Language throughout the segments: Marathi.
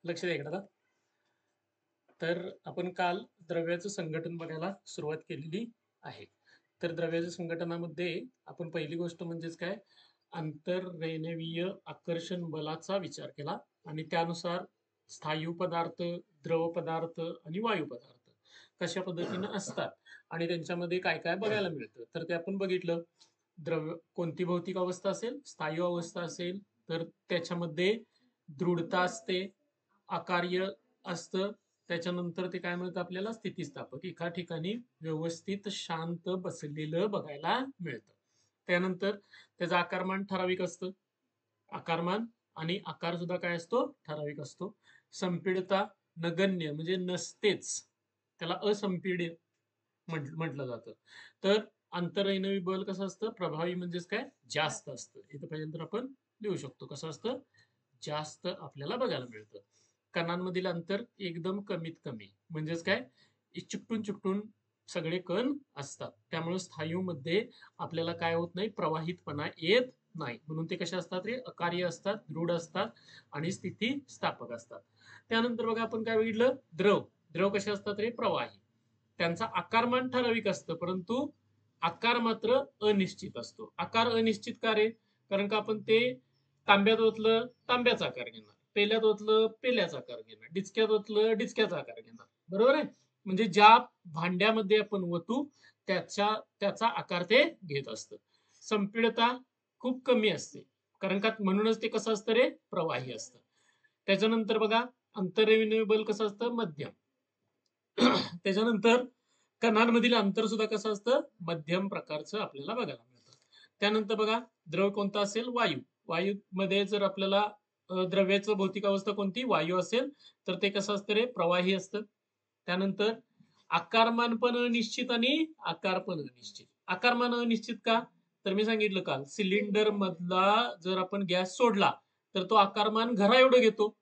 लक्ष द्या इकडं आता. तर आपण काल द्रव्याचं संघटन बघायला सुरुवात केलेली आहे. तर द्रव्याच्या संघटनामध्ये आपण पहिली गोष्ट म्हणजेच काय, आंतररेणवीय आकर्षण बलाचा विचार केला आणि त्यानुसार स्थायू पदार्थ, द्रव पदार्थ आणि वायू पदार्थ कशा पद्धतीनं असतात आणि त्यांच्यामध्ये काय काय बघायला मिळतं तर ते आपण बघितलं. द्रव्य कोणती भौतिक अवस्था असेल, स्थायू अवस्था असेल तर त्याच्यामध्ये दृढता असते, आकार्य असतं. त्याच्यानंतर ते काय म्हणतात आपल्याला, स्थितिस्थापक, एका ठिकाणी व्यवस्थित शांत बसलेलं बघायला मिळतं. त्यानंतर त्याचं आकारमान ठराविक असतं, आकारमान आणि आकार सुद्धा काय असतो, ठराविक असतो. संपीडता नगण्य म्हणजे नसतेच, त्याला असंपीड्य म्हटलं जातं. तर आंतररेणवी बल कसं असतं, प्रभावी म्हणजेच काय, जास्त असतं. इथं पहिल्यांदा आपण लिहू शकतो कसं असतं, जास्त आपल्याला बघायला मिळतं. कणांमधील अंतर एकदम कमीत कमी म्हणजेच काय, चिकटून चिकटून सगळे कण असतात. त्यामुळे स्थायूमध्ये आपल्याला काय होत नाही, प्रवाहितपणा येत नाही. म्हणून ते कसे असतात रे, अकार्य असतात, दृढ असतात आणि स्थितिस्थापक असतात. त्यानंतर बघा आपण काय बघितलं, द्रव. द्रव कसे असतात रे, प्रवाही. त्यांचा आकारमान ठराविक असतं परंतु आकार मात्र अनिश्चित असतो. आकार अनिश्चित का रे, कारण का आपण ते तांब्यात ओतलं तांब्याचा आकार घेणार, पेल्यात ओतलं पेल्याचा आकार घेणार, डिचक्यात ओतलं डिचक्याचा आकार घेणार. बरोबर आहे. म्हणजे ज्या भांड्यामध्ये आपण ओतू त्याचा आकार ते घेत असतं. संपीडता खूप कमी असते, कारण का म्हणूनच ते कसं असतं रे, प्रवाही असतं. त्याच्यानंतर बघा, आंतररेणवीय बल कसं असतं, मध्यम. त्याच्यानंतर कणांमधील अंतर सुद्धा कसं असतं, मध्यम प्रकारचं आपल्याला बघायला मिळतं. त्यानंतर बघा, द्रव कोणता असेल, वायू. वायूमध्ये जर आपल्याला द्रव्याचं भौतिक अवस्था कोणती, वायू असेल तर ते कसं असतं रे, प्रवाही असतं. त्यानंतर आकारमान पण अनिश्चित आणि आकार पण अनिश्चित. आकारमान अनिश्चित का, तर मी सांगितलं काल, सिलेंडर मधला जर आपण गॅस सोडला तर तो आकारमान घरा एवढं घेतो,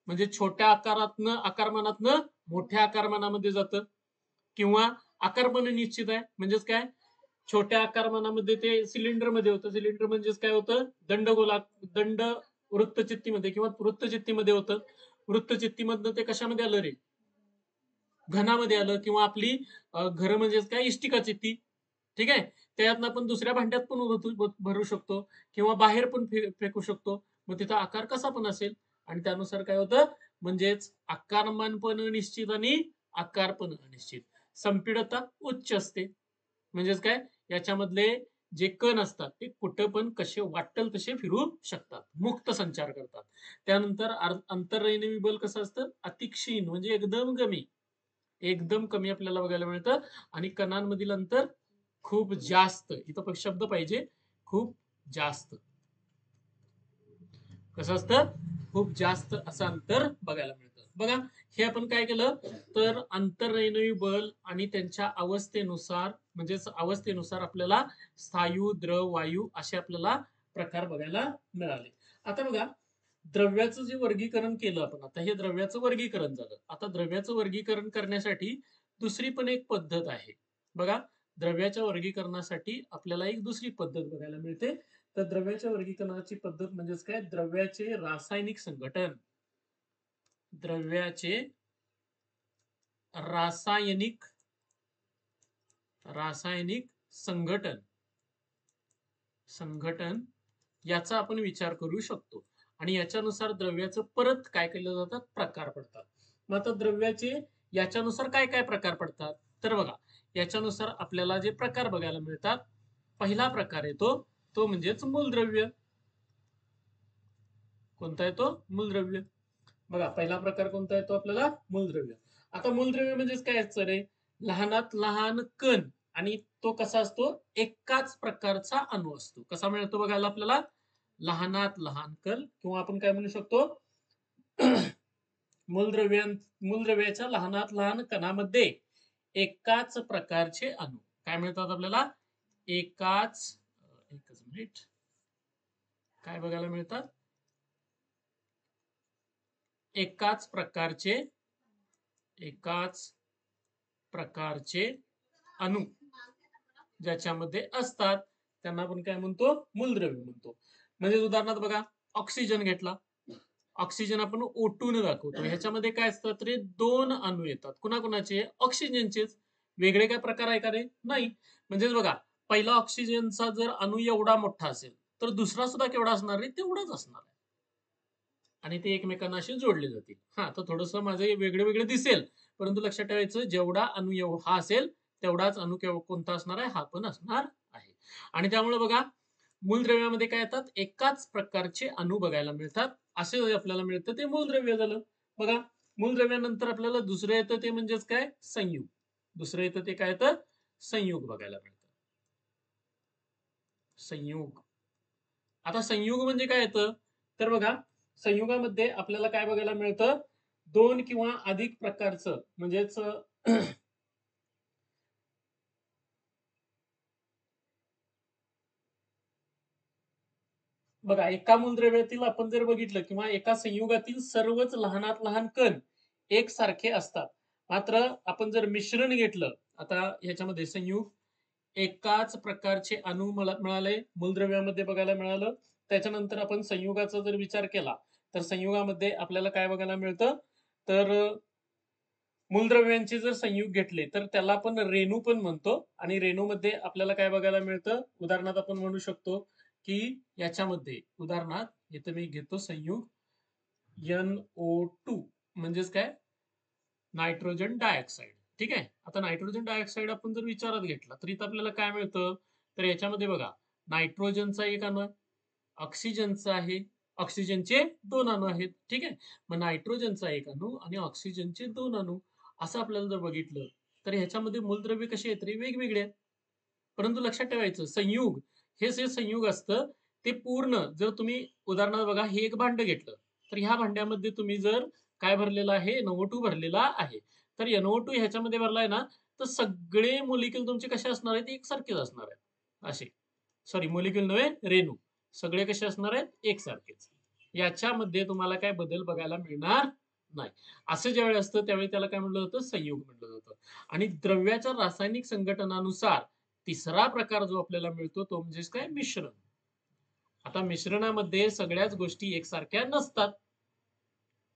म्हणजे छोट्या आकारमानातनं मोठ्या आकारमानामध्ये जातं. किंवा आकारमान निश्चित आहे म्हणजेच काय, छोट्या आकारमानामध्ये ते सिलेंडर मध्ये होतं. सिलेंडर म्हणजेच काय होतं, दंड वृत्तचित्तीमध्ये किंवा वृत्तचित्तीमध्ये होतं. वृत्तचित्तीमधनं ते कशामध्ये आलं रे, घनामध्ये आलं. किंवा आपली घर म्हणजेच काय, इष्टिका चित्ती. ठीक आहे, त्यातनं आपण दुसऱ्या भांड्यात पण भरू शकतो किंवा बाहेर पण फेकू शकतो. मग तिथं आकार कसा पण असेल आणि त्यानुसार काय होतं, म्हणजेच आकारमान पण निश्चित आणि आकार पण अनिश्चित. संपीडता उच्च असते, म्हणजेच काय, याच्यामधले जे कण असतात ते कुठं पण कसे वाटेल तसे फिरू शकतात, मुक्त संचार करतात. त्यानंतर आंतररेणवी बल कसं असतं, अतिक्षीण म्हणजे एकदम कमी, एकदम कमी आपल्याला बघायला मिळतं. आणि कणांमधील अंतर खूप जास्त, इथं शब्द पाहिजे, खूप जास्त. कसं असतं, खूप जास्त असं अंतर बघायला मिळतं. बघा, हे आपण काय केलं, तर आंतररेणवी बल आणि त्यांच्या अवस्थेनुसार, म्हणजेच अवस्थेनुसार आपल्याला स्थायू, द्रव, वायू असे आपल्याला प्रकार बघायला मिळाले. आता बघा, द्रव्याचं जे वर्गीकरण केलं आपण, आता हे द्रव्याचं वर्गीकरण झालं. आता द्रव्याचं वर्गीकरण करण्यासाठी दुसरी पण एक पद्धत आहे. बघा, द्रव्याच्या वर्गीकरणासाठी आपल्याला एक दुसरी पद्धत बघायला मिळते. तर द्रव्याच्या वर्गीकरणाची पद्धत म्हणजेच काय, द्रव्याचे रासायनिक संघटन. द्रव्याचे रासायनिक रासायनिक संघटन संघटन याचा आपण विचार करू शकतो. आणि याच्यानुसार द्रव्याचं परत काय केलं जातात, प्रकार पडतात. मग आता द्रव्याचे याच्यानुसार काय काय प्रकार पडतात, तर बघा, याच्यानुसार आपल्याला जे प्रकार बघायला मिळतात, पहिला प्रकार येतो तो म्हणजेच मूलद्रव्य. कोणता येतो, मूलद्रव्य. बघा, पहिला प्रकार कोणता येतो आपल्याला, मूलद्रव्य. आता मूलद्रव्य म्हणजेच काय असतं रे, लहानात लहान कण आणि तो कसा असतो, एकाच प्रकारचा अणू असतो. कसा मिळतो बघायला आपल्याला, लहानात लहान कण, किंवा आपण काय म्हणू शकतो, मूलद्रव्य मूलद्रव्याच्या लहानात लहान कणामध्ये एकाच प्रकारचे अणू काय मिळतात आपल्याला, एकच मिनिट, काय बघायला मिळतात, एकाच प्रकारचे अणू ज्याच्यामध्ये असतात त्यांना आपण काय म्हणतो, मूलद्रव्य म्हणतो. म्हणजे उदाहरणार्थ बघा, ऑक्सिजन घेतला, ऑक्सिजन आपण O2 ने दाखवतो. ह्याच्यामध्ये काय असतात रे, 2 अणू येतात. कुणाकुणाचे? ऑक्सिजनचेच. वेगळे काय प्रकार आहे का रे? नाही. म्हणजेच बघा, पहिला ऑक्सिजनचा जर अणू एवढा मोठा असेल, तर दुसरा सुद्धा केवढा असणार रे? तेवढाच असणार आहे. आणि ते एकमेकांना असे जोडले जातील. हा, तर थोडंसं माझं वेगळे वेगळे दिसेल, परंतु लक्षात ठेवायचं, जेवढा अणू हा असेल तेवढाच अणू कोणता असणार आहे? हा पण असणार आहे. आणि त्यामुळे बघा, मूलद्रव्यामध्ये काय येतात? एकाच प्रकारचे अणू बघायला मिळतात. असे आपल्याला मिळतं ते मूलद्रव्य झालं. बघा, मूलद्रव्यानंतर आपल्याला दुसरं येतं ते म्हणजेच काय? संयुग. दुसरं येतं ते काय येतं? संयुग बघायला मिळतं. संयुग. आता संयुग म्हणजे काय येतं? तर बघा, संयुगामध्ये आपल्याला काय बघायला मिळतं? 2 किंवा अधिक प्रकारचं म्हणजेच बघा, एका मूलद्रव्यातील आपण जर बघितलं किंवा एका संयुगातील सर्वच लहानात लहान कण एकसारखे असतात. मात्र आपण जर मिश्रण घेतलं, आता ह्याच्यामध्ये संयुग एकाच प्रकारचे अणू मिळाले मूलद्रव्यामध्ये बघायला मिळालं. त्याच्यानंतर आपण संयुगाचा जर विचार केला, तर संयुगामध्ये आपल्याला काय बघायला मिळतं? तर मूलद्रव्यांचे जर संयुग घेतले तर त्याला आपण रेणू पण म्हणतो. आणि रेणूमध्ये आपल्याला काय बघायला मिळतं? उदाहरणार्थ आपण म्हणू शकतो की याच्यामध्ये उदाहरणार्थ इथं मी घेतो संयुग NO2 म्हणजेच काय? Nitrogen dioxide. ठीक आहे. आता नायट्रोजन डायऑक्साईड आपण जर विचारात घेतला तर इथं आपल्याला काय मिळतं? तर याच्यामध्ये बघा, नायट्रोजनचा एक अणू, ऑक्सिजनचा आहे, ऑक्सिजनचे 2 अणू आहेत. ठीक आहे. मग नायट्रोजनचा एक अणू आणि ऑक्सिजनचे 2 अणू, असं आपल्याला जर बघितलं तर ह्याच्यामध्ये मूलद्रव्य कसे आहेत रे? वेगवेगळे आहेत. परंतु लक्षात ठेवायचं, संयुग हे जे संयुग असतं ते पूर्ण, जर तुम्ही उदाहरणार्थ बघा, हे एक भांड घेतलं, तर ह्या भांड्यामध्ये तुम्ही जर काय भरलेला आहे? NO2 भरलेला आहे. तर NO2 ह्याच्यामध्ये भरलाय ना, तर सगळे मोलिक्युल तुमचे कसे असणार आहेत? एकसारखेच असणार आहेत. असे, सॉरी, मोलिक्युल नव्हे, रेणू. सगळे कसे असणार आहेत? एकसारखेच. याच्यामध्ये तुम्हाला काय बदल बघायला मिळणार नाही. असं ज्यावेळी असतं त्यावेळी त्याला काय म्हटलं जातं? संयुग म्हटलं जातं. आणि द्रव्याच्या रासायनिक संघटनानुसार तिसरा प्रकार जो आपल्याला मिळतो तो म्हणजे काय? मिश्रण. आता मिश्रणामध्ये सगळ्याच गोष्टी एकसारख्या नसतात.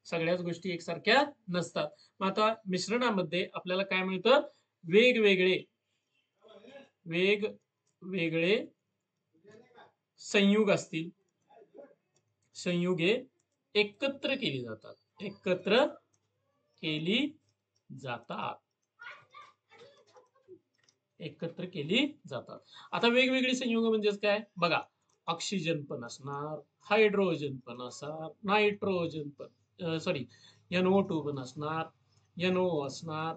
सगळ्याच गोष्टी एकसारख्या नसतात. मग आता मिश्रणामध्ये आपल्याला काय मिळतं? वेगवेगळे वेगवेगळे संयुग असतील. संयुगे एकत्र केली जातात. एकत्र केली जातात. एकत्र केली जातात. आता वेगवेगळी संयुग म्हणजेच काय? बघा, ऑक्सिजन पण असणार, हायड्रोजन पण असणार, नायट्रोजन पण, सॉरी, NO2 पण असणार, NO असणार,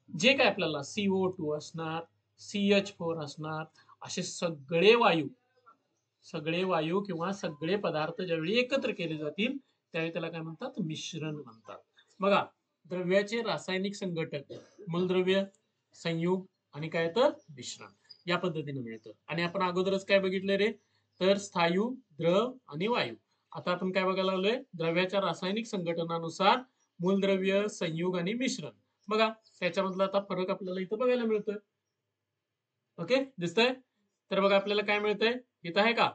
जे काय आपल्याला CO2 असणार, CH4 असणार, असे सगळे वायू किंवा सगळे पदार्थ ज्यावेळी एकत्र केले जातील त्यावेळी त्याला काय म्हणतात? मिश्रण म्हणतात. बघा, द्रव्याचे रासायनिक संघटक मूलद्रव्य, संयुग आणि काय तर मिश्रण, या पद्धतीने मिळतं. आणि आपण अगोदरच काय बघितलं रे? तर स्थायू, द्रव आणि वायू. आता आपण काय बघायला लागलोय? द्रव्याच्या रासायनिक संघटनानुसार मूलद्रव्य, संयुग आणि मिश्रण. बघा, त्याच्यामधला आता फरक आपल्याला इथं बघायला मिळतोय. ओके, दिसतंय? तर बघा, आपल्याला काय मिळतंय इथं? आहे का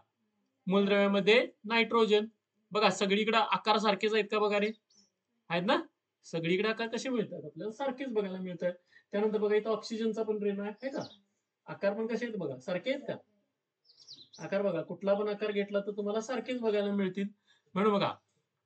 मूलद्रव्यामध्ये नायट्रोजन? बघा, सगळीकडे आकार सारखेच आहेत का? बघा रे, आहेत ना? सगळीकडे आकार कसे मिळतात? आपल्याला सारखेच बघायला मिळतात. त्यानंतर बघा, इथं ऑक्सिजनचा पण रेणू आहे का? आकार पण कसे आहेत बघा, सारखे आहेत का? आकार बघा, कुठला पण आकार घेतला तर तुम्हाला सारखेच बघायला मिळतील. म्हणून बघा,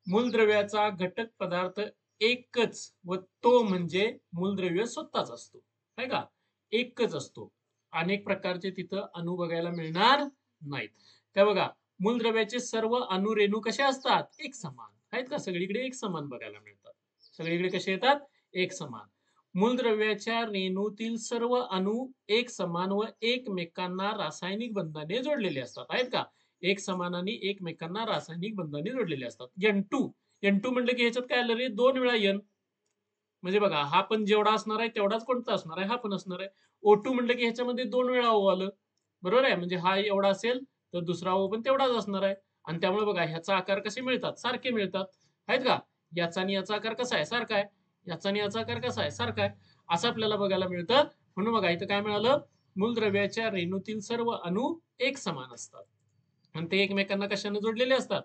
मूलद्रव्याचा घटक पदार्थ एकच व तो म्हणजे मूलद्रव्य स्वतःच असतो. आहे का? एकच असतो. अनेक प्रकारचे तिथं अणू बघायला मिळणार नाहीत. त्या बघा, मूलद्रव्याचे सर्व अणू रेणू कसे असतात? एक समान आहेत का? सगळीकडे एक समान बघायला मिळतात. सगळीकडे कसे येतात? एक समान. मूलद्रव्याच्या रेणूतील सर्व अणू एक समान व एकमेकांना रासायनिक बंधाने जोडलेले असतात. आहेत का? एक समान आणि एकमेकांना रासायनिक बंधाने जोडलेले असतात. N2 म्हटलं की ह्याच्यात काय आलं रे? 2 वेळा N. म्हणजे बघा, हा पण जेवढा असणार आहे तेवढाच कोणता असणार आहे? हा पण असणार आहे. O2 म्हटलं की ह्याच्यामध्ये 2 वेळा O आलं. बरोबर आहे? म्हणजे हा एवढा असेल तर दुसरा O पण तेवढाच असणार आहे. आणि त्यामुळे बघा, ह्याचा आकार कसे मिळतात? सारखे मिळतात. आहेत का? याचा आणि याचा आकार कसा आहे? सारखा आहे. याचा आणि याचा आकार कसा आहे? सारखा आहे. असं आपल्याला बघायला मिळतं. म्हणून बघा, इथं काय मिळालं? मूलद्रव्याच्या रेणूतील सर्व अणू एक समान असतात आणि ते एकमेकांना कशाने जोडलेले असतात?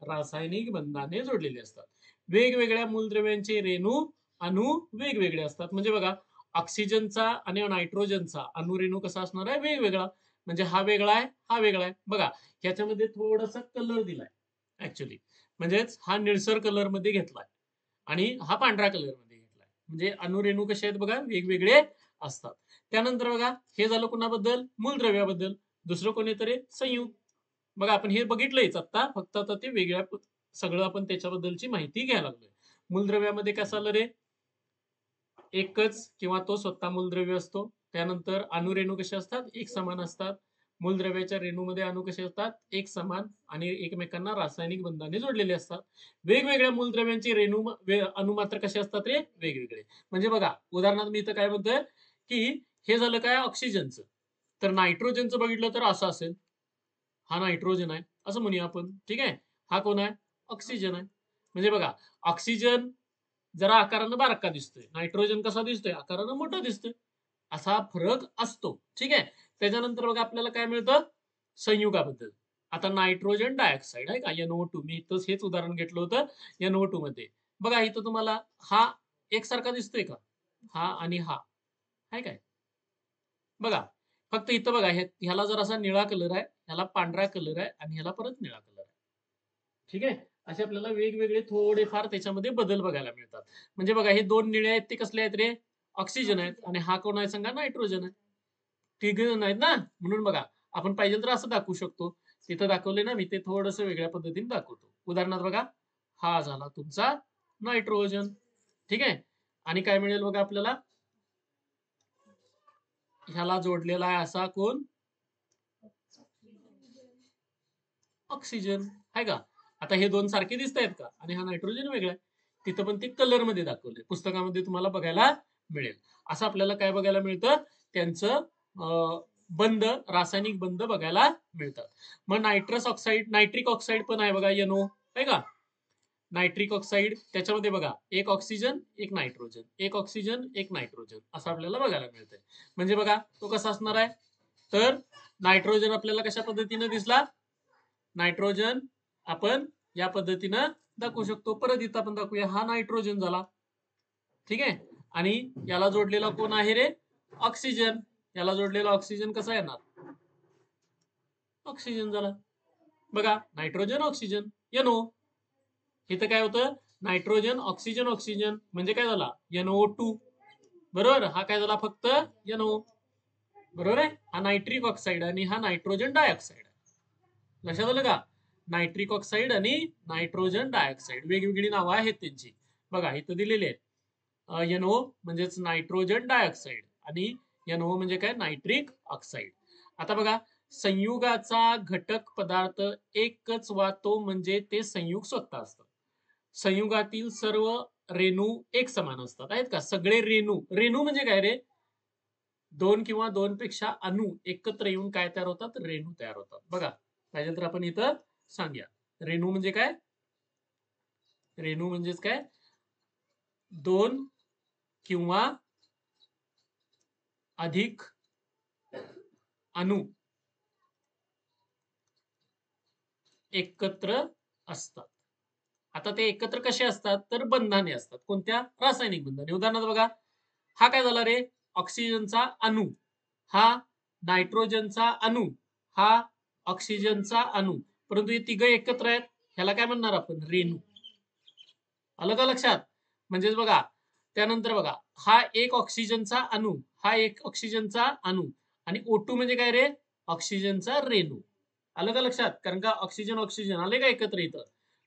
रासायनिक बंधाने जोडलेले असतात. वेगवेगळ्या मूलद्रव्यांचे रेणू अणू वेगवेगळे असतात. म्हणजे बघा, ऑक्सिजनचा आणि नायट्रोजनचा अणुरेणू कसा असणार आहे? वेगवेगळा. म्हणजे हा वेगळा आहे, हा वेगळा आहे. बघा, ह्याच्यामध्ये थोडासा कलर दिलाय ऍक्च्युली, म्हणजेच हा निळसर कलर मध्ये घेतलाय आणि हा पांढरा कलर मध्ये घेतलाय. म्हणजे अणुरेणू कसे आहेत बघा, वेगवेगळे असतात. त्यानंतर बघा, हे झालं कुणाबद्दल? मूलद्रव्याबद्दल. दुसरं कोणीतरी संयुग. बघा, आपण हे बघितलंयच आता, फक्त आता ते वेगळ्या सगळं आपण त्याच्याबद्दलची माहिती घ्यायला लागलोय. मूलद्रव्यामध्ये कसं आलं रे? एकच किंवा तो स्वतः मूलद्रव्य असतो. त्यानंतर अणुरेणू कसे असतात? एक समान असतात. मूलद्रव्याच्या रेणूमध्ये अणू कसे असतात? एक समान आणि एकमेकांना रासायनिक बंधाने जोडलेले असतात. वेगवेगळ्या मूलद्रव्यांची रेणू अणू मात्र कसे असतात रे? वेगवेगळे. म्हणजे बघा, उदाहरणार्थ मी इथं काय म्हणतोय की हे झालं काय? ऑक्सिजनचं. तर नायट्रोजनचं बघितलं तर असं असेल, हा नायट्रोजन आहे असं म्हणूया आपण. ठीक आहे, हा कोण आहे? ऑक्सिजन आहे. म्हणजे बघा, ऑक्सिजन जरा आकारानं बारका दिसतोय, नायट्रोजन कसा दिसतोय? आकारानं मोठा दिसतोय. असा फरक असतो. ठीक आहे. त्याच्यानंतर बघा, आपल्याला काय मिळतं? संयुगाबद्दल. आता नायट्रोजन डायऑक्साईड आहे का, NO2. मी इथंच हेच उदाहरण घेतलं होतं NO2 मध्ये. बघा, इथं तुम्हाला हा एकसारखा दिसतोय का? हा आणि हा आहे काय? बघा, फक्त इथं बघा, ह्याला जरासा निळा कलर आहे, ह्याला पांढरा कलर आहे आणि ह्याला परत निळा कलर आहे. ठीक आहे. असे आपल्याला वेगवेगळे थोडेफार त्याच्यामध्ये बदल बघायला मिळतात. म्हणजे बघा, हे दोन निळे आहेत ते कसले आहेत रे? ऑक्सिजन आहेत. आणि हा कोण आहे सांगा? नायट्रोजन आहे. तिघ जण आहेत ना, म्हणून बघा, आपण पाहिजे तर असं दाखवू शकतो. तिथं दाखवले ना मी, ते थोडस वेगळ्या पद्धतीने दाखवतो. उदाहरणार्थ बघा, हा झाला तुमचा नायट्रोजन. ठीक आहे. आणि काय मिळेल बघा आपल्याला? ह्याला जोडलेला आहे असा कोण? ऑक्सिजन आहे का? आता हे दोन सारखे दिसत आहेत का? आणि हा नायट्रोजन वेगळा आहे. तिथं पण ते कलर मध्ये दाखवलंय, पुस्तकामध्ये तुम्हाला बघायला मिळेल. असं आपल्याला काय बघायला मिळतं? त्यांचं बंध, रासायनिक बंध बघायला मिळतात. मग नायट्रस ऑक्साईड, नायट्रिक ऑक्साईड पण आहे बघा, NO आहे का? नायट्रिक ऑक्साईड, त्याच्यामध्ये बघा, एक ऑक्सिजन एक नायट्रोजन, एक ऑक्सिजन एक नायट्रोजन असं आपल्याला बघायला मिळतंय. म्हणजे बघा, तो कसा असणार आहे? तर नायट्रोजन आपल्याला कशा पद्धतीने दिसला? नायट्रोजन आपण या पद्धतीनं दाखवू शकतो. परत इथं आपण दाखवूया, हा नायट्रोजन झाला. ठीक आहे. आणि याला जोडलेला कोण आहे रे? ऑक्सिजन. याला जोडलेला ऑक्सिजन कसा येणार? ऑक्सिजन झाला. बघा, नायट्रोजन ऑक्सिजन NO. इथं काय होतं? नायट्रोजन ऑक्सिजन ऑक्सिजन म्हणजे काय झाला? NO2. बरोबर. हा काय झाला? फक्त NO. बरोबर आहे. हा नायट्रिक ऑक्साईड आणि हा नायट्रोजन डायऑक्साईड. लक्षात आलं का? नायट्रिक ऑक्साईड आणि नायट्रोजन डायऑक्साईड वेगवेगळी नावं आहेत त्यांची. बघा, इथं दिलेली आहेत. NO म्हणजेच नायट्रोजन डायऑक्साईड आणि NO म्हणजे काय? Nitric oxide. आता बघा, संयुगाचा घटक पदार्थ एकच वा तो म्हणजे ते संयुग स्वतः असतं. संयुगातील सर्व रेणू एक समान असतात. आहेत का? सगळे रेणू. रेणू म्हणजे काय रे? दोन किंवा दोन पेक्षा अणू एकत्र येऊन काय तयार होतात? रेणू तयार होतात. बघा, पाहिजे तर आपण इथं सांगूया. रेणू म्हणजे काय? रेणू म्हणजेच काय? दोन किंवा अधिक अणू एकत्र असतात. आता ते एकत्र कसे असतात? तर बंधाने असतात. कोणत्या? रासायनिक बंधाने. उदाहरणार्थ बघा, हा काय झाला रे? ऑक्सिजनचा अणू. हा नायट्रोजनचा अणू. हा ऑक्सिजनचा अणू. परंतु हे तिघ एकत्र आहेत, ह्याला काय म्हणणार आपण? रेणू. आलं का लक्षात? म्हणजेच बघा, त्यानंतर बघा, हा एक ऑक्सिजनचा अणू, हा एक ऑक्सिजनचा अणू आणि O2 म्हणजे काय रे? ऑक्सिजनचा रेणू. आलं का लक्षात? कारण का ऑक्सिजन ऑक्सिजन आले का एकत्र इथं?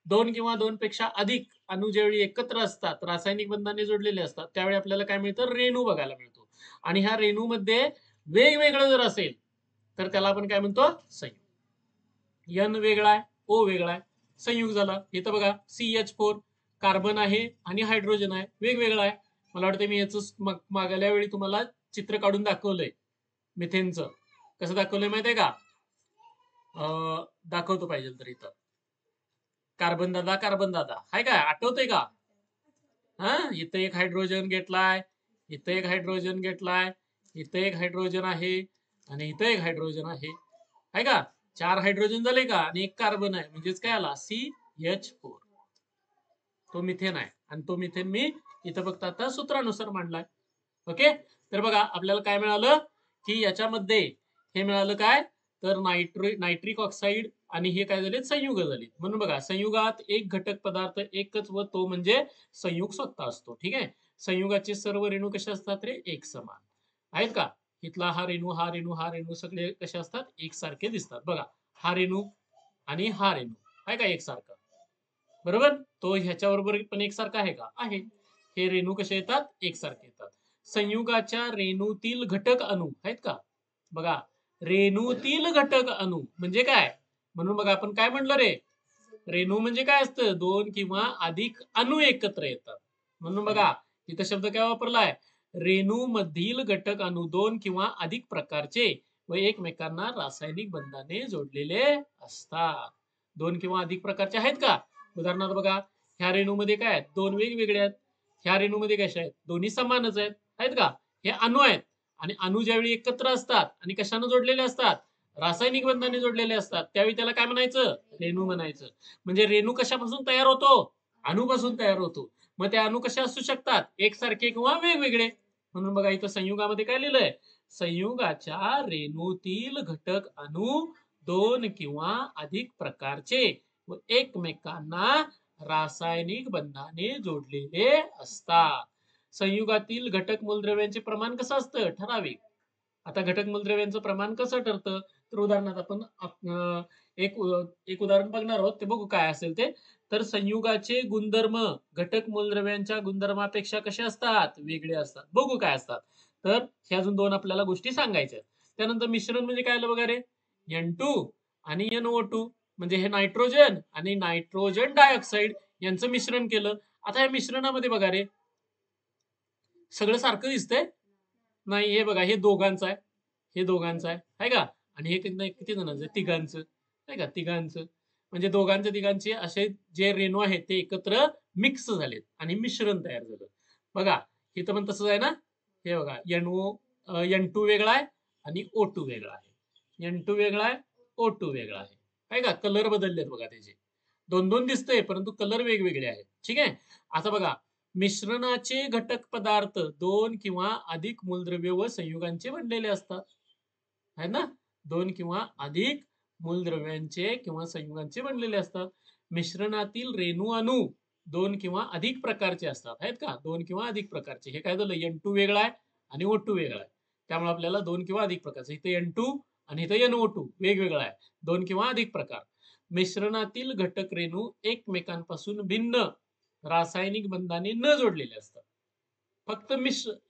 दोन किंवा दोन पेक्षा अधिक अणू ज्यावेळी एकत्र असतात, रासायनिक बंधाने जोडलेले असतात, त्यावेळी आपल्याला काय मिळतं? रेणू बघायला मिळतो. आणि ह्या रेणूमध्ये वेगवेगळं जर असेल तर त्याला आपण काय म्हणतो? संयुग. N वेगळा आहे, O वेगळा आहे, संयुग झाला. इथं बघा, CH4 कार्बन आहे आणि हायड्रोजन आहे, वेगवेगळा आहे. मला वाटतं मी याच मागल्या वेळी तुम्हाला चित्र काढून दाखवलंय मिथेनचं. कसं दाखवलंय माहितीये का? दाखवतो पाहिजे तर इथं. कार्बन दादा, कार्बन दादा हाय काय? आठवतंय का? हा, इथं एक हायड्रोजन घेतलाय, इथं एक हायड्रोजन घेतलाय, इथं एक हायड्रोजन आहे आणि इथं एक हायड्रोजन आहे. आहे का? चार हायड्रोजन झाले का? आणि एक कार्बन आहे, म्हणजेच काय आला? H4 तो मिथेन आहे आणि तो मिथेन मी इथं फक्त आता सूत्रानुसार मांडलाय. ओके, तर बघा आपल्याला काय मिळालं की याच्यामध्ये हे मिळालं काय तर नायट्रिक ऑक्साईड आणि हे काय झाले संयुग झाले. म्हणून बघा संयुगात एक घटक पदार्थ एकच व तो म्हणजे संयुग स्वतः असतो. ठीक आहे, संयुगाचे सर्व रेणू कसे असतात रे एक समान आहेत का. इथला हा रेणू हा रेणू हा रेणू सगळे कसे असतात एकसारखे दिसतात. बघा हा रेणू आणि हा रेणू आहे का एकसारखा, बरोबर. तो ह्याच्याबरोबर पण एकसारखा आहे का, आहे. हे रेणू कसे येतात एकसारखे येतात. संयुगाच्या रेणूतील घटक अणू आहेत का, बघा रेणूतील घटक अणू म्हणजे काय. म्हणून बघा आपण काय म्हणलं रे, रेणू म्हणजे काय असतं दोन किंवा अधिक अणू एकत्र येतात. म्हणून बघा इथं शब्द काय वापरलाय, रेणू मधील घटक अणू दोन किंवा अधिक प्रकारचे व एकमेकांना रासायनिक बंधाने जोडलेले असतात. दोन किंवा अधिक प्रकारचे आहेत का, उदाहरणार्थ बघा ह्या रेणूमध्ये काय आहेत दोन वेगवेगळे आहेत, ह्या रेणूमध्ये कशा आहेत दोन्ही समानच आहेत का. हे अणू आहेत आणि अणू ज्यावेळी एकत्र असतात आणि कशाने जोडलेले असतात रासायनिक बंधाने जोडलेले असतात त्यावेळी त्याला काय म्हणायचं रेणू म्हणायचं. म्हणजे रेणू कशापासून तयार होतो, अणूपासून तयार होतो. मग त्या अणू कशा असू शकतात एकसारखे किंवा वेगवेगळे. म्हणून बघा इथं संयुगामध्ये काय लिहिलंय, संयुगाच्या रेणूतील घटक अणू दोन किंवा अधिक प्रकारचे व एकमेकांना रासायनिक बंधाने जोडलेले असतात. संयुगातील घटक मूलद्रव्यांचे प्रमाण कसं असतं ठराविक. आता घटक मूलद्रव्यांचं प्रमाण कसं ठरतं, तर उदाहरणार्थ आपण एक उदाहरण बघणार आहोत ते बघू काय असेल ते. तर संयुगाचे गुणधर्म घटक मूलद्रव्यांच्या गुणधर्मापेक्षा कसे असतात वेगळे असतात. बघू काय असतात, तर हे अजून दोन आपल्याला गोष्टी सांगायच्या. त्यानंतर मिश्रण म्हणजे काय आलं बघा रे, N2 आणि NO2 म्हणजे हे नायट्रोजन आणि नायट्रोजन डायऑक्साईड यांचं मिश्रण केलं. आता या मिश्रणामध्ये बघा रे सगळं सारखं दिसतंय नाही. हे बघा हे दोघांचं आहे, हे दोघांचं आहे का, आणि हे किती जणांचं तिघांचं आहे का, तिघांचं म्हणजे दोघांचे तिघांचे असे जे रेणू आहेत ते एकत्र मिक्स झालेत आणि मिश्रण तयार झालं. बघा इथं पण तसंच आहे ना. हे बघा N2 वेगळा आहे आणि O2 वेगळा आहे. N2 वेगळा आहे, O2 वेगळा आहे का. कलर बदललेत बघा त्याचे, दोन दोन दिसतंय परंतु कलर वेगवेगळे आहेत. ठीक आहे, आता बघा मिश्रणाचे घटक पदार्थ दोन किंवा अधिक मूलद्रव्य व संयुगांचे बनलेले असतात है ना. दोन किंवा अधिक मूलद्रव्यांचे किंवा संयुगांचे बनलेले असतात. मिश्रणातील रेणू अणू दोन किंवा अधिक प्रकारचे असतात आहेत का, दोन किंवा अधिक प्रकारचे. हे काय झालं N2 वेगळा आहे आणि O2 वेगळा आहे, त्यामुळे आपल्याला दोन किंवा अधिक प्रकारचे. इथे N2 आणि इथे NO2 वेगवेगळा आहे, दोन किंवा अधिक प्रकार. मिश्रणातील घटक रेणू एकमेकांपासून भिन्न रासायनिक बंधाने न जोडलेले असतात. फक्त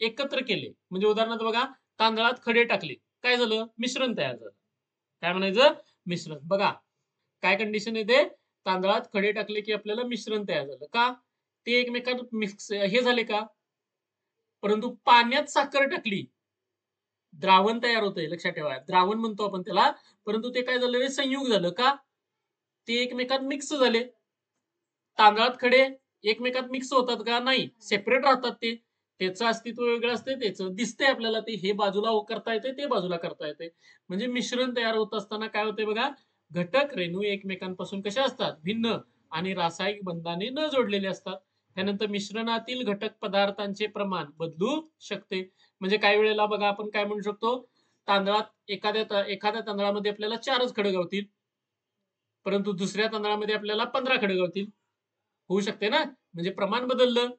एकत्र केले म्हणजे उदाहरणार्थ बघा तांदळात खडे टाकले काय झालं मिश्रण तयार झालं. काय म्हणायचं मिश्रण. बघा काय कंडिशन येते, तांदळात खडे टाकले की आपल्याला मिश्रण तयार झालं का, ते एकमेकांत मिक्स हे झाले का. परंतु पाण्यात साखर टाकली द्रावण तयार होतंय, लक्षात ठेवा द्रावण म्हणतो आपण त्याला, परंतु ते काय झालं रे संयुग झालं का, ते एकमेकांत मिक्स झाले. तांदळात खडे एकमेकात मिक्स होतात का, नाही सेपरेट राहतात. ते त्याचं अस्तित्व वेगळं असते, त्याचं दिसतंय आपल्याला ते, हे बाजूला करता येते ते बाजूला करता येते. म्हणजे मिश्रण तयार होत असताना काय होते बघा, घटक रेणू एकमेकांपासून कशा असतात भिन्न आणि रासायनिक बंधाने न जोडलेले असतात. त्यानंतर मिश्रणातील घटक पदार्थांचे प्रमाण बदलू शकते. म्हणजे काही वेळेला बघा आपण काय म्हणू शकतो, तांदळात एखाद्या तांदळामध्ये आपल्याला 4च खडे गावतील परंतु दुसऱ्या तांदळामध्ये आपल्याला 15 खडे गावतील. होऊ शकते ना, म्हणजे प्रमाण बदललं.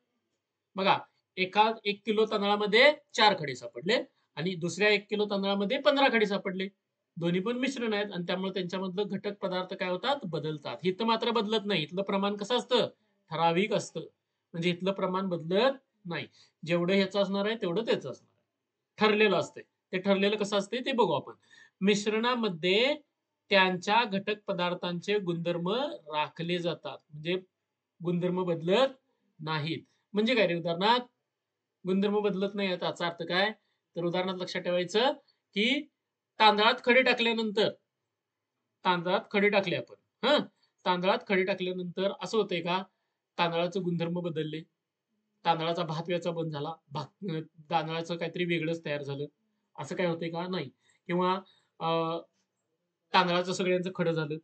बघा एक किलो तांदळामध्ये 4 खडे सापडले आणि दुसऱ्या 1 किलो तांदळामध्ये 15 खडे सापडले. दोन्ही पण मिश्रण आहेत आणि त्यामुळे त्यांच्यामधलं घटक पदार्थ काय होतात बदलतात. इथं मात्र बदलत नाही, इथलं प्रमाण कसं असतं ठराविक असतं. म्हणजे इथलं प्रमाण बदलत नाही, जेवढं ह्याचं असणार आहे तेवढं त्याचं असणार आहे, ठरलेलं असते. ते ठरलेलं कसं असते ते बघू आपण. मिश्रणामध्ये त्यांच्या घटक पदार्थांचे गुणधर्म राखले जातात, म्हणजे गुणधर्म बदलत नाहीत. म्हणजे काय रे उदाहरणार्थ गुणधर्म बदलत नाही याचा अर्थ काय, तर उदाहरणार्थ लक्षात ठेवायचं की तांदळात खडे टाकल्यानंतर, तांदळात खडे टाकले आपण तांदळात खडे टाकल्यानंतर असं होतंय का तांदळाचं गुणधर्म बदलले, तांदळाचा भात व्यायचा बंद झाला, तांदळाचं काहीतरी वेगळंच तयार झालं, असं काय होतंय का नाही. किंवा तांदळाचं सगळ्यांचं खडं झालं,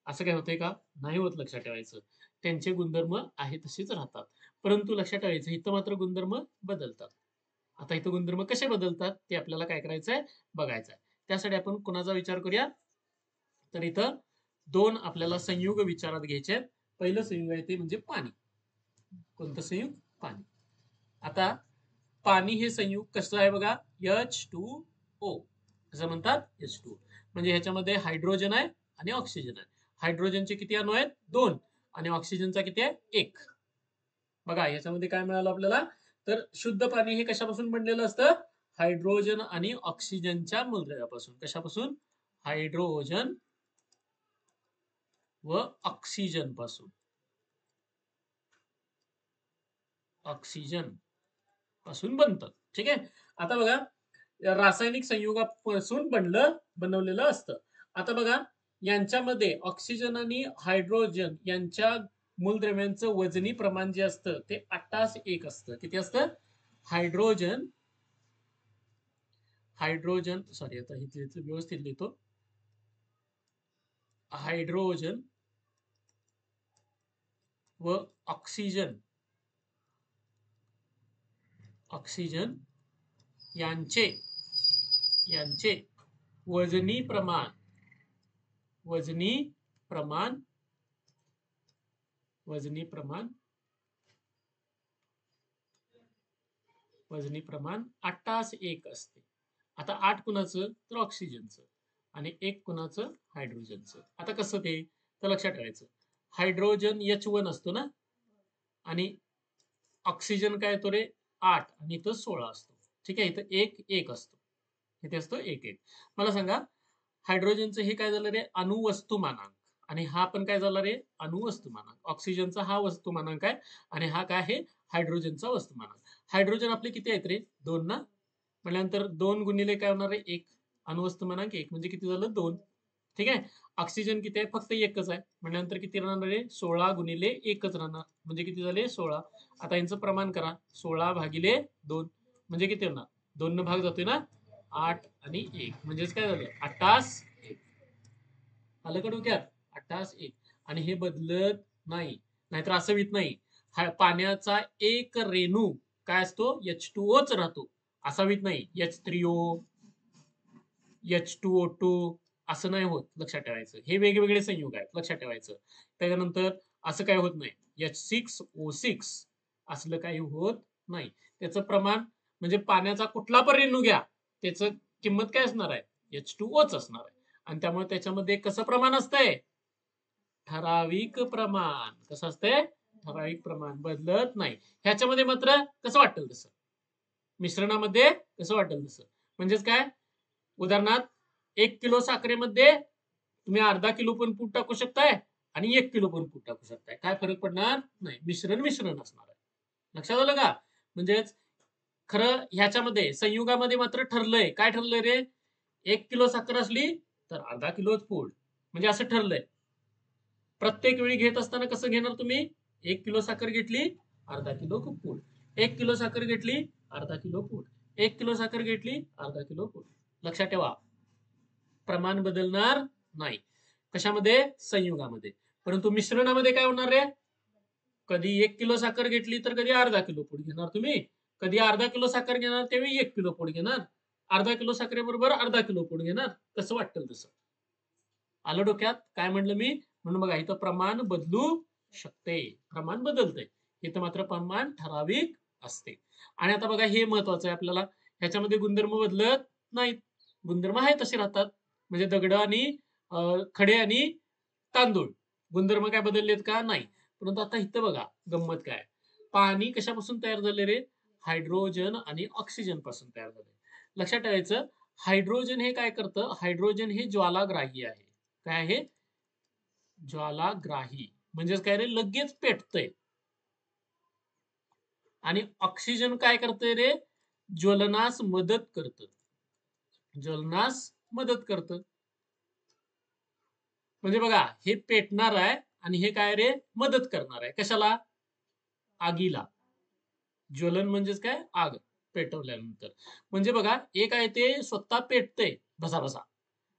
असं काय होतंय का नाही होत, लक्षात ठेवायचं. त्यांचे गुणधर्म आहे तसेच राहतात. परंतु लक्षात ठेवायचं इथं मात्र गुणधर्म बदलतात. आता इथं गुणधर्म कसे बदलतात ते आपल्याला काय करायचंय बघायचं आहे. त्यासाठी आपण कुणाचा विचार करूया, तर इथं दोन आपल्याला संयुग विचारात घ्यायचे आहेत. पहिलं संयुग आहे ते म्हणजे पाणी. कोणतं संयुग? पाणी. आता पाणी हे संयुग कसं आहे बघा, H2O असं म्हणतात. H2O म्हणजे ह्याच्यामध्ये हायड्रोजन आहे आणि ऑक्सिजन आहे. हायड्रोजनचे किती अणू आहेत? 2 आणि ऑक्सिजनचा किती आहे? 1. बघा याच्यामध्ये काय मिळालं आपल्याला, तर शुद्ध पाणी हे कशापासून बनलेलं असतं? हायड्रोजन आणि ऑक्सिजनच्या मूलद्रव्यापासून. कशापासून? हायड्रोजन व ऑक्सिजन पासून. ऑक्सिजन पासून बनतं. ठीक आहे. आता बघा रासायनिक संयुगापासून बनवलेलं असतं. आता बघा यांच्यामध्ये ऑक्सिजन आणि हायड्रोजन यांच्या मूलद्रव्यांचं वजनी प्रमाण जे असतं ते 8:1 असतं. किती असतं? हायड्रोजन सॉरी आता इथे व्यवस्थित लिहितो. हायड्रोजन व ऑक्सिजन यांचे वजनी प्रमाण वजनी प्रमाण 8:1 असते. आता 8 कुणाचं? तर ऑक्सिजनचं आणि 1 कुणाचं? हायड्रोजनचं. आता कसं ते? तर लक्षात ठेवायचं हायड्रोजन H1 असतो ना आणि ऑक्सिजन काय येतो रे? 8 आणि इथं 16 असतो. ठीक आहे. इथं 1 असतो. इथे असतो 1. मला सांगा हायड्रोजनचं हे काय झालं रे? अणुवस्तुमानांक आणि हा पण काय झाला रे? अणुवस्तुमानांक. ऑक्सिजनचा हा वस्तुमानांक आहे आणि हा काय आहे? हायड्रोजनचा वस्तुमानांक. हायड्रोजन आपले किती आहेत रे? 2 ना. म्हटल्यानंतर 2 गुणिले काय होणार आहे? 1. अणुवस्तुमानांक 1 म्हणजे किती झालं? 2. ठीक आहे. ऑक्सिजन किती आहे? फक्त 1च आहे. म्हटल्यानंतर किती राहणार आहे? 16 गुणिले 1च राहणार. म्हणजे किती झाले? 16. आता यांचं प्रमाण करा. 16 भागिले 2 म्हणजे किती होणार? 2 न भाग जातोय ना. 8 आणि 1 म्हणजेच काय झालं? 8:1. आलं का डोक्यात? 8:1 आणि हे बदलत नाही. नाहीतर असं होत नाही. पाण्याचा एक रेणू काय असतो? H2Oच राहतो. असा होत नाही. H3O, H2O2 असं नाही होत. लक्षात ठेवायचं. हे वेगवेगळे संयुग आहेत. लक्षात ठेवायचं. त्याच्यानंतर असं काय होत नाही. H6O6 असलं काही होत नाही. त्याचं प्रमाण म्हणजे पाण्याचा कुठला पण रेणू घ्या त्याचं किंमत काय असणार आहे? H2Oच असणार आहे. आणि त्यामुळे त्याच्यामध्ये कसं प्रमाण असतंय? ठराविक प्रमाण. कसं असतंय? ठराविक प्रमाण बदलत नाही. ह्याच्यामध्ये मात्र कसं वाटेल तसं. मिश्रणामध्ये कसं वाटेल तसं. म्हणजेच काय? उदाहरणार्थ 1 किलो साखरेमध्ये तुम्ही अर्धा किलो पण पूड टाकू शकताय आणि 1 किलो पण पूड टाकू शकताय. काय फरक पडणार नाही. मिश्रण असणार आहे. लक्षात आलं का? म्हणजेच खरं ह्याच्यामध्ये संयुगामध्ये मात्र ठरलंय. काय ठरलंय रे? 1 किलो साखर असली तर अर्धा किलोच पूड. म्हणजे असं ठरलंय. प्रत्येक वेळी घेत असताना कसं घेणार तुम्ही? 1 किलो साखर घेतली, अर्धा किलो पूड. 1 किलो साखर घेतली, अर्धा किलो पूड. 1 किलो साखर घेतली, अर्धा किलो पूड. लक्षात ठेवा. प्रमाण बदलणार नाही. कशामध्ये? संयुगामध्ये. परंतु मिश्रणामध्ये काय होणार रे? कधी 1 किलो साखर घेतली तर कधी अर्धा किलो पूड घेणार तुम्ही. कधी अर्धा किलो साखर घेणार त्यावेळी 1 किलो पूड घेणार. अर्धा किलो साखरेबरोबर अर्धा किलो पूड घेणार. कसं वाटेल तसं. आलं डोक्यात? काय म्हणलं मी? म्हणून बघा इथं प्रमाण बदलू शकते. प्रमाण बदलतंय. इथं मात्र प्रमाण ठराविक असते. आणि आता बघा हे महत्वाचं आहे आपल्याला. ह्याच्यामध्ये गुणधर्म बदलत नाहीत. गुणधर्म आहे तसे राहतात. म्हणजे दगड आणि खडे आणि तांदूळ गुणधर्म काय बदललेत का? नाही. परंतु आता इथं बघा गंमत काय. पाणी कशापासून तयार झाले रे? हायड्रोजन आणि ऑक्सिजन पासून तयार झाले. लक्षात ठेवायचं हायड्रोजन हे काय करतं? हायड्रोजन हे ज्वालाग्राही आहे. काय आहे? ज्वालाग्राही. म्हणजेच काय रे? लगेच पेटतंय. आणि ऑक्सिजन काय करतंय रे? ज्वलनास मदत करतं. ज्वलनास मदत करतं. म्हणजे बघा हे पेटणार आहे आणि हे काय रे? मदत करणार आहे. कशाला? आगीला. ज्वलन म्हणजेच काय? आग पेटवल्यानंतर. म्हणजे बघा एक आहे ते स्वतः पेटतंय भसा भसा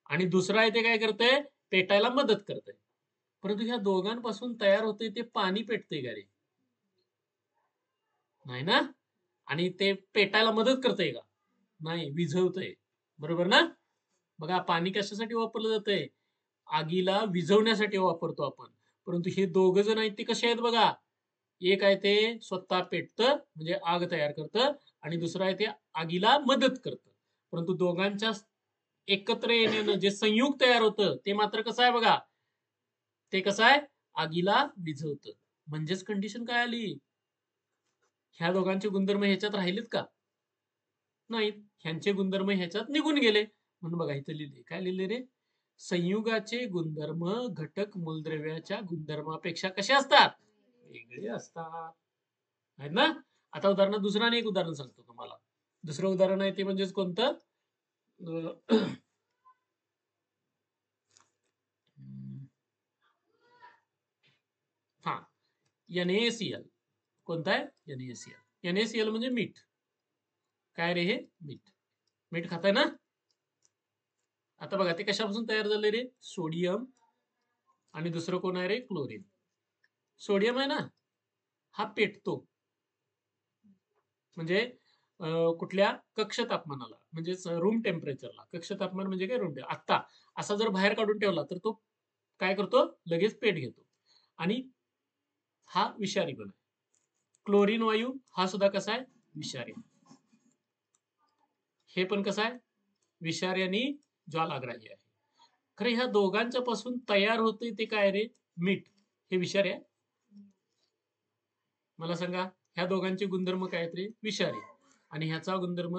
आणि दुसरं आहे ते काय करतंय? पेटायला मदत करतंय. परंतु ह्या दोघांपासून तयार होते ते पाणी पेटतंय का रे? नाही ना. आणि ते पेटायला मदत करतंय का? नाही, विझवतंय. बरोबर ना? बघा, पाणी कशासाठी वापरलं जातंय? आगीला विझवण्यासाठी वापरतो आपण. परंतु हे दोघं जण आहेत ते कसे आहेत बघा. एक आहे ते स्वतः पेटतं म्हणजे आग तयार करतं आणि दुसरं आहे ते आगीला मदत करतं. परंतु दोघांच्या एकत्र येण्यानं जे संयुग तयार होतं ते मात्र कसं आहे बघा. ते कसं आहे? आगीला विझवतं. म्हणजेच कंडिशन काय आली? ह्या दोघांचे गुणधर्म ह्याच्यात राहिलेत का? नाहीत. ह्यांचे गुणधर्म ह्याच्यात निघून गेले. म्हणून बघा इथं लिहिले. काय लिहिले रे? संयुगाचे गुणधर्म घटक मूलद्रव्याच्या गुणधर्मापेक्षा कसे असतात? वेगळे असतात. आहेत ना? आता उदाहरण दुसरं एक उदाहरण सांगतो तुम्हाला. दुसरं उदाहरण आहे ते म्हणजेच कोणतं? हा, NaCl. कोणता आहे? NaCl. NaCl म्हणजे मीठ. काय रे हे? मीठ. मीठ खाताय ना? आता बघा ते कशापासून तयार झाले रे? सोडियम आणि दुसरं कोण आहे रे? क्लोरीन. सोडियम आहे ना, हा पेटतो. म्हणजे कुठल्या कक्ष तापमानाला, म्हणजे रूम टेम्परेचरला. कक्ष तापमान म्हणजे काय? Room temperature. आता असा जर बाहेर काढून ठेवला तर तो काय करतो? लगेच पेट घेतो आणि हा विषारी पण आहे. क्लोरीन वायू हा सुद्धा कसा आहे? विषारी. हे पण कसं आहे? विषारी आणि ज्वालाग्राही आहे. खरं ह्या दोघांच्या पासून तयार होते ते काय रे? मीठ. हे विषारी आहे? मला सांगा, ह्या दोघांचे गुणधर्म काय आहेत रे? विषारी. आणि ह्याचा गुणधर्म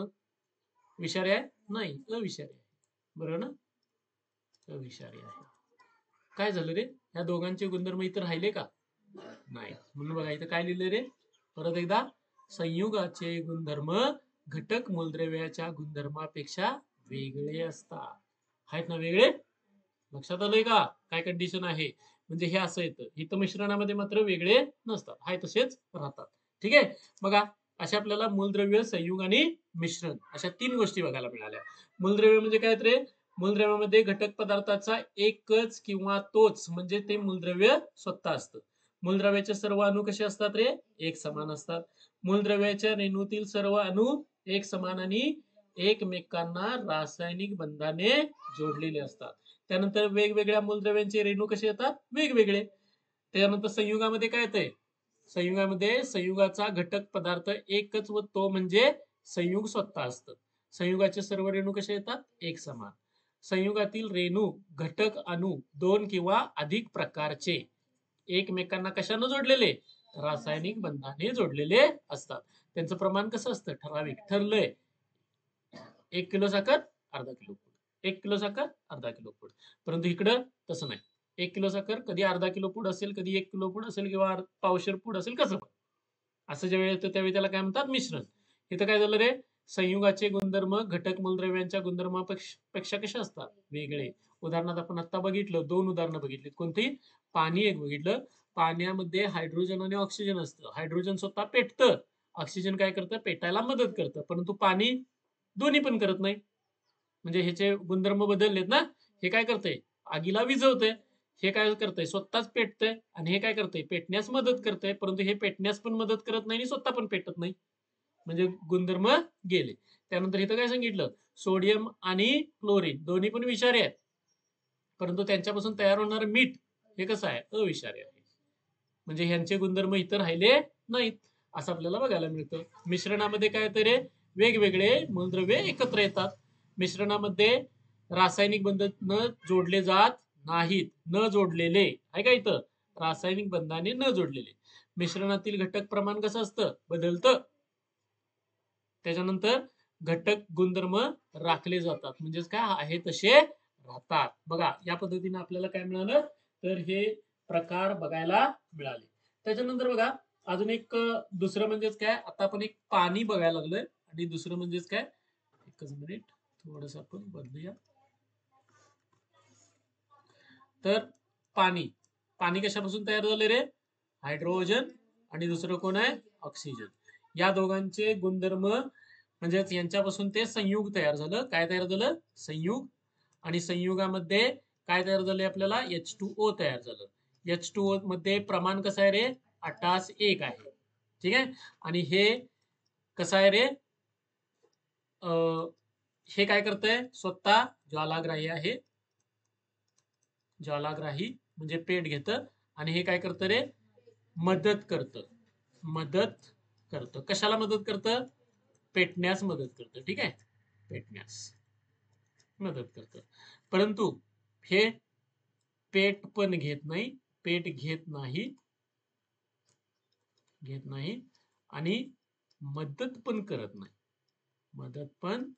विषारी आहे? नाही, अविषारी आहे. बरोबर ना? अविषारी आहे. काय झालं रे? ह्या दोघांचे गुणधर्म इथं राहिले का? नाही. म्हणून बघा इथं काय लिहिलंय रे? परत एकदा. संयुगाचे गुणधर्म घटक मूलद्रव्याच्या गुणधर्मापेक्षा वेगळे असतात. आहेत ना वेगळे? लक्षात आलंय का? काय कंडिशन आहे? म्हणजे हे असं येतं. इथं मिश्रणामध्ये मात्र वेगळे नसतात. हाय तसेच राहतात. ठीक आहे? बघा, अशा आपल्याला मूलद्रव्य, संयुग आणि मिश्रण अशा 3 गोष्टी बघायला मिळाल्या. मूलद्रव्य म्हणजे काय रे? मूलद्रव्यामध्ये घटक पदार्थाचा एकच किंवा तोच म्हणजे ते मूलद्रव्य स्वतः असतं. मूलद्रव्याचे सर्व अणू कसे असतात रे? एक समान असतात. मूलद्रव्याच्या रेणूतील सर्व अणू एक समान आणि एकमेकांना रासायनिक बंधाने जोडलेले असतात. त्यानंतर वेगवेगळ्या मूलद्रव्यांचे रेणू कसे येतात? वेगवेगळे. त्यानंतर संयुगामध्ये काय येतंय? संयुगामध्ये संयुगाचा घटक पदार्थ एकच व तो म्हणजे संयुग स्वतः असतं. संयुगाचे सर्व रेणू कसे येतात? एक समान. संयुगातील रेणू, घटक अणू 2 किंवा अधिक प्रकारचे एकमेकांना कशानं जोडलेले? रासायनिक बंधाने जोडलेले असतात. त्यांचं प्रमाण कसं असतं? ठराविक ठरलंय. 1 किलो साखर, अर्धा किलो पूड. 1 किलो साखर, अर्धा किलो पूड. परंतु इकडं तसं नाही. 1 किलो साखर कधी अर्धा किलो पूड असेल, कधी 1 किलो पूड असेल किंवा पावशेर पूड असेल, कसं पण. असं ज्यावेळी येतं त्यावेळी त्याला काय म्हणतात? मिश्रण. इथं काय झालं रे? संयुगाचे गुणधर्म घटक मूलद्रव्यांच्या गुणधर्मापेक्षा कसे असतात? वेगळे. उदाहरणार्थ आपण आता बघितलं, 2 उदाहरणं बघितली. कोणती? पाणी एक बघितलं. पाण्यामध्ये हायड्रोजन आणि ऑक्सिजन असतं. हायड्रोजन स्वतः पेटतं. ऑक्सिजन काय करतं? पेटायला मदत करतं. परंतु पाणी दोन्ही पण करत नाही. म्हणजे ह्याचे गुणधर्म बदललेत ना. हे काय करतंय? आगीला विझवतंय. हे काय करतंय? स्वतःच पेटतंय. आणि हे काय करतंय? पेटण्यास मदत करतंय. परंतु हे पेटण्यास पण मदत करत नाही आणि स्वतः पण पेटत नाही. म्हणजे गुणधर्म गेले. त्यानंतर इथं काय सांगितलं? सोडियम आणि क्लोरीन दोन्ही पण विषारी आहेत. परंतु त्यांच्यापासून तयार होणारं मीठ हे कसं आहे? अविषारी आहे. म्हणजे ह्यांचे गुणधर्म इथं राहिले नाहीत. असं आपल्याला बघायला मिळतं. मिश्रणामध्ये काय येतं रे? वेगवेगळे मूलद्रव्ये एकत्र येतात. मिश्रणामध्ये रासायनिक बंध न जोडले जात नाहीत. न जोडलेले आहे का इथं? रासायनिक बंधाने न जोडलेले. मिश्रणातील घटक प्रमाण कसं असतं? बदलतं. त्याच्यानंतर घटक गुणधर्म राखले जातात. म्हणजेच काय आहे तसे राहतात. बघा, या पद्धतीने आपल्याला काय मिळालं? तर हे प्रकार बघायला मिळाले. त्याच्यानंतर बघा अजून एक दुसरं म्हणजेच काय? आता आपण एक पाणी बघायला लागलोय आणि दुसरं म्हणजेच काय? एकच मिनिट, थोडस आपण बदलूया. तर पाणी. पाणी कशापासून तयार झाले रे? हायड्रोजन आणि दुसरं कोण आहे? ऑक्सिजन. या दोघांचे गुणधर्म म्हणजेच यांच्यापासून ते संयुग तयार झालं. काय तयार झालं? संयुग. आणि संयुगामध्ये काय तयार झाले? आपल्याला H2O तयार झालं. H2O मध्ये प्रमाण कसं आहे रे? 8:1 आहे. ठीक आहे. आणि हे कसं आहे रे? हे काय करतंय? स्वतः ज्वालाग्राही आहे. ज्वालाग्राही म्हणजे पेट घेतं आणि हे काय करतं रे? मदत करतं. मदत करतं. कशाला मदत करतं? पेटण्यास मदत करतं. ठीक आहे. पेटण्यास मदत करतं. परंतु हे पेट पण घेत नाही. पेट घेत नाही. घेत नाही आणि मदत पण करत नाही. मदत पण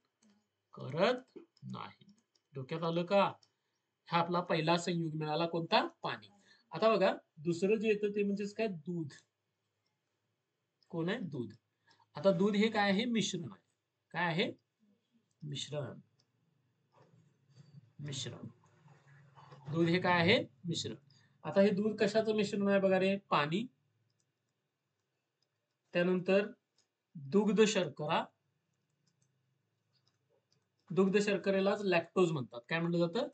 करत नाही. डोक्यात आलं का? हा आपला पहिला संयुग मिळाला कोणता? पाणी. आता बघा दुसरं जे येतं ते म्हणजेच काय? दूध. कोण आहे? दूध. आता दूध हे काय आहे? मिश्रण आहे. काय आहे? मिश्रण. मिश्रण. दूध हे काय आहे? मिश्रण. आता हे दूध कशाचं मिश्रण आहे बघा रे? पाणी, त्यानंतर दुग्ध शर्करा. दुग्ध शर्करेलाच लॅक्टोज म्हणतात. काय म्हटलं जातं?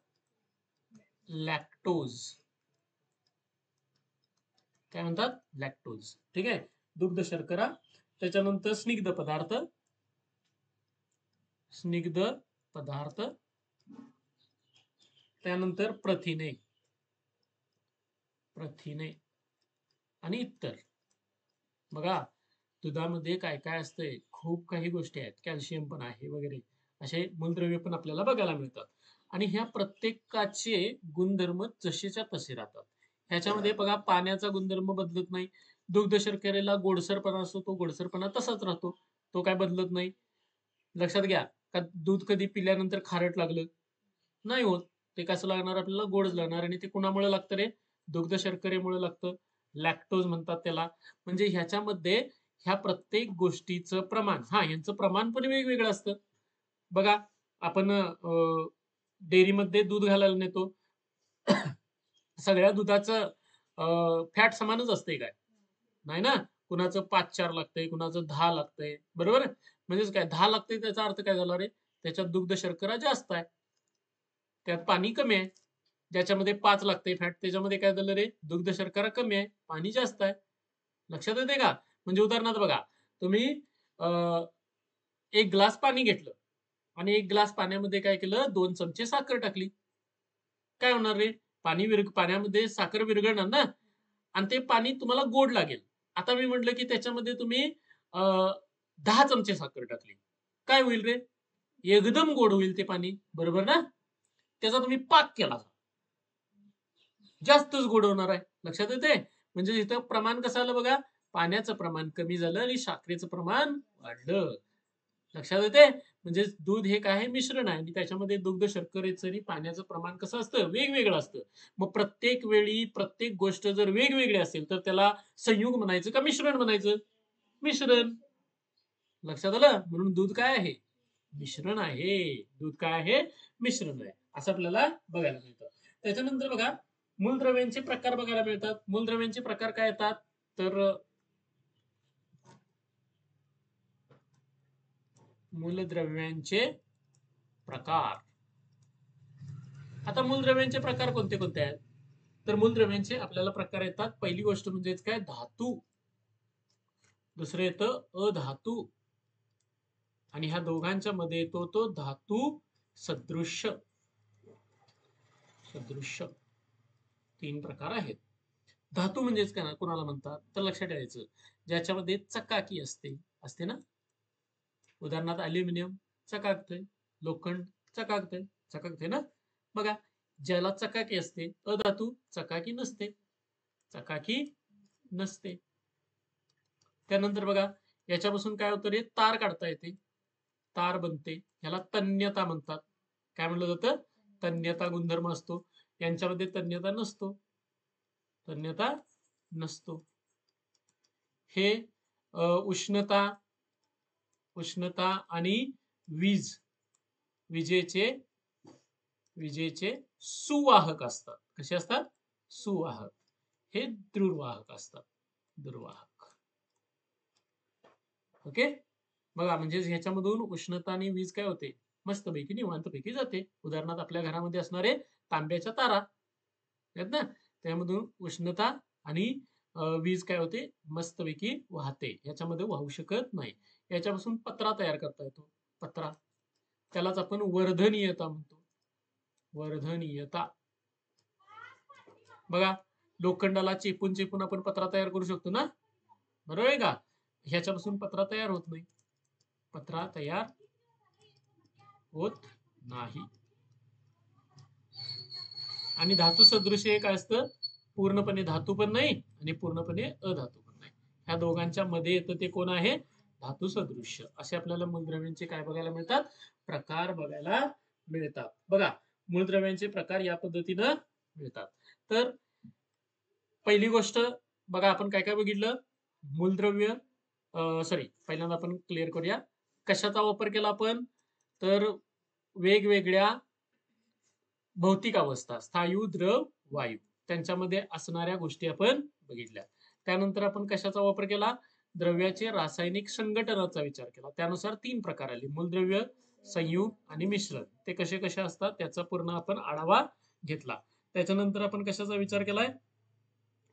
लॅक्टोज. काय म्हणतात? लॅक्टोज. ठीक आहे. दुग्ध शर्करा, त्याच्यानंतर स्निग्ध पदार्थ. स्निग्ध पदार्थ, त्यानंतर प्रथिने. प्रथिने आणि इतर. बघा दुधामध्ये काय काय असतंय? खूप काही गोष्टी आहेत. कॅल्शियम पण आहे वगैरे. असे मूलद्रव्य पण आपल्याला बघायला मिळतात. आणि ह्या प्रत्येकाचे गुणधर्म जसेच्या तसे राहतात. ह्याच्यामध्ये बघा पाण्याचा गुणधर्म बदलत नाही. दुग्ध शर्करेला गोडसरपणा असतो, तो गोडसरपणा तसाच राहतो. तो काय बदलत नाही. लक्षात घ्या. का दूध कधी पिल्यानंतर खारट लागलं? नाही होत. ते कसं लागणार आपल्याला? गोडच लागणार. आणि ते कुणामुळे लागतं रे? दुग्ध शर्करेमुळे लागतं. लॅक्टोज म्हणतात त्याला. म्हणजे ह्याच्यामध्ये ह्या प्रत्येक गोष्टीचं प्रमाण, यांचं प्रमाण पण वेगवेगळं असतं. बघा आपण डेअरीमध्ये दूध घालायला नेतो. सगळ्या दुधाचं फॅट समानच असते काय? नाही ना. कुणाचं 5-4 लागतंय, कुणाचं 10 लागतंय. बरोबर आहे? म्हणजेच काय 10 लागतंय त्याचा अर्थ काय झाला रे? त्याच्यात दुग्ध शर्करा जास्त आहे. त्यात पाणी कमी आहे. ज्याच्यामध्ये 5 लागते फॅट त्याच्यामध्ये काय झालं रे? दुग्ध शर्करा कमी आहे, पाणी जास्त आहे. लक्षात येते का? म्हणजे उदाहरणार्थ बघा, तुम्ही एक ग्लास पाणी घेतलं आणि एक ग्लास पाण्यामध्ये काय केलं? 2 चमचे साखर टाकली. काय होणार रे? पाण्यामध्ये साखर विरघळणार ना आणि ते पाणी तुम्हाला गोड लागेल. आता मी म्हटलं की त्याच्यामध्ये तुम्ही 10 चमचे साखर टाकली. काय होईल रे? एकदम गोड होईल ते पाणी. बरोबर ना? त्याचा तुम्ही पाक केला. जास्तच गोड होणार आहे. लक्षात येते? म्हणजे इथं प्रमाण कसं आलं बघा? पाण्याचं प्रमाण कमी झालं आणि साखरेचं प्रमाण वाढलं. लक्षात येते? म्हणजे दूध हे काय आहे? मिश्रण आहे आणि त्याच्यामध्ये दुग्ध शर्करेचं आणि पाण्याचं प्रमाण कसं असतं? वेगवेगळं असतं. मग प्रत्येक वेळी प्रत्येक गोष्ट जर वेगवेगळी असेल तर त्याला संयुग म्हणायचं का मिश्रण म्हणायचं? मिश्रण. लक्षात आलं? म्हणून दूध काय आहे? मिश्रण आहे. दूध काय आहे? मिश्रण आहे. असं आपल्याला बघायला मिळतं. त्याच्यानंतर बघा मूलद्रव्यांचे प्रकार बघायला मिळतात. मूलद्रव्यांचे प्रकार काय येतात? तर मूलद्रव्यांचे प्रकार. आता मूलद्रव्यांचे प्रकार कोणते कोणते आहेत? तर मूलद्रव्यांचे आपल्याला प्रकार येतात. पहिली गोष्ट म्हणजे काय? धातू. दुसरं येतं अधातू. आणि ह्या दोघांच्या मध्ये येतो तो धातू सदृश्य. सदृश्य 3 प्रकार आहेत. धातू म्हणजेच काय ना कोणाला म्हणतात? तर लक्षात ठेवायचं ज्याच्यामध्ये चकाकी असते. असते ना? उदाहरणार्थ अल्युमिनियम चकाकतंय, लोखंड चकाकतंय. चकाकते ना? बघा ज्याला चकाकी असते, अधातू चकाकी नसते. चकाकी नसते. त्यानंतर बघा याच्यापासून काय होतं रे? तार काढता येते. तार बनते. याला तन्यता म्हणतात. काय म्हणलं जातं? तन्यता गुणधर्म असतो. यांच्यामध्ये तन्यता नसतो. तन्यता नसतो. हे उष्णता उष्णता आणि वीज विजेचे सुवाहक असतात. कसे असतात? सुवाहक. हे दुर्वाहक असतात. दुर्वाहक. ओके. बघा म्हणजे ह्याच्यामधून उष्णता आणि वीज काय होते? मस्तपैकी निवांतपैकी जाते. उदाहरणार्थ आपल्या घरामध्ये असणारे तांब्याच्या तारा आहेत ना, त्यामधून उष्णता आणि वीज काय होते मस्तपैकी वाहते, याच्यामध्ये वाहू शकत नाही. याच्यापासून पत्रा तयार करता येतो. पत्रा, त्यालाच आपण वर्धनीयता म्हणतो. वर्धनीयता. बघा, लोखंडाला चेपून चेपून आपण पत्रा तयार करू शकतो ना, बरोबर आहे का? ह्याच्यापासून पत्रा तयार होत नाही. पत्रा तयार होत नाही. आणि धातू सदृश्य हे काय असतं, पूर्णपणे धातू पण नाही आणि पूर्णपणे अधातू पण नाही. ह्या दोघांच्या मध्ये येतं ते कोण आहे, धातू सदृश्य. असे आपल्याला मूलद्रव्यांचे काय बघायला मिळतात, प्रकार बघायला मिळतात. बघा, मूलद्रव्यांचे प्रकार या पद्धतीनं मिळतात. तर पहिली गोष्ट बघा, आपण काय काय बघितलं, मूलद्रव्य, सॉरी, पहिल्यांदा आपण क्लिअर करूया कशाचा वापर केला आपण, तर वेगवेगळ्या भौतिक अवस्था, स्थायू, द्रव, वायू, त्यांच्यामध्ये असणाऱ्या गोष्टी आपण बघितल्या. त्यानंतर आपण कशाचा वापर केला, द्रव्याचे रासायनिक संघटनाचा विचार केला. त्यानुसार 3 प्रकार आले, मूलद्रव्य, संयुग आणि मिश्रण. ते कसे कसे असतात त्याचा पूर्ण आपण आढावा घेतला. त्याच्यानंतर आपण कशाचा विचार केलाय,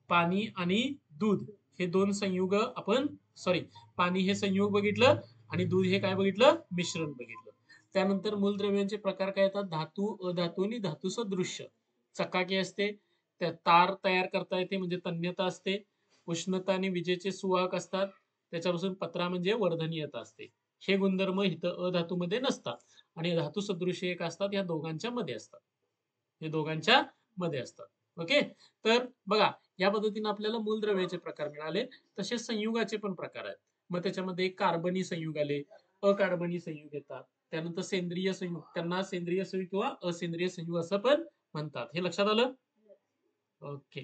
पाणी आणि दूध हे 2 संयुग आपण, सॉरी, पाणी हे संयुग बघितलं आणि दूध हे काय बघितलं, मिश्रण बघितलं. त्यानंतर मूलद्रव्यांचे प्रकार काय येतात, धातू, अधातू आणि धातू सदृश्य. चकाकी असते, त्या तार तयार करता येते म्हणजे तन्यता असते, उष्णता आणि विजेचे सुवाहक असतात, त्याच्यापासून पत्रा म्हणजे वर्धनीयता असते. हे गुणधर्म इथं अधातूमध्ये नसतात आणि धातू सदृश्य एक असतात, या दोघांच्या मध्ये असतात, हे दोघांच्या मध्ये असतात. ओके, तर बघा, या पद्धतीने आपल्याला मूलद्रव्याचे प्रकार मिळाले. तसेच संयुगाचे पण प्रकार आहेत. मग त्याच्यामध्ये कार्बनी संयुग आले, अकार्बनी संयुग येतात. त्यानंतर सेंद्रिय संयुग, त्यांना सेंद्रिय संयुग किंवा असेंद्रिय संयुग असं पण म्हणतात. हे लक्षात आलं? ओके.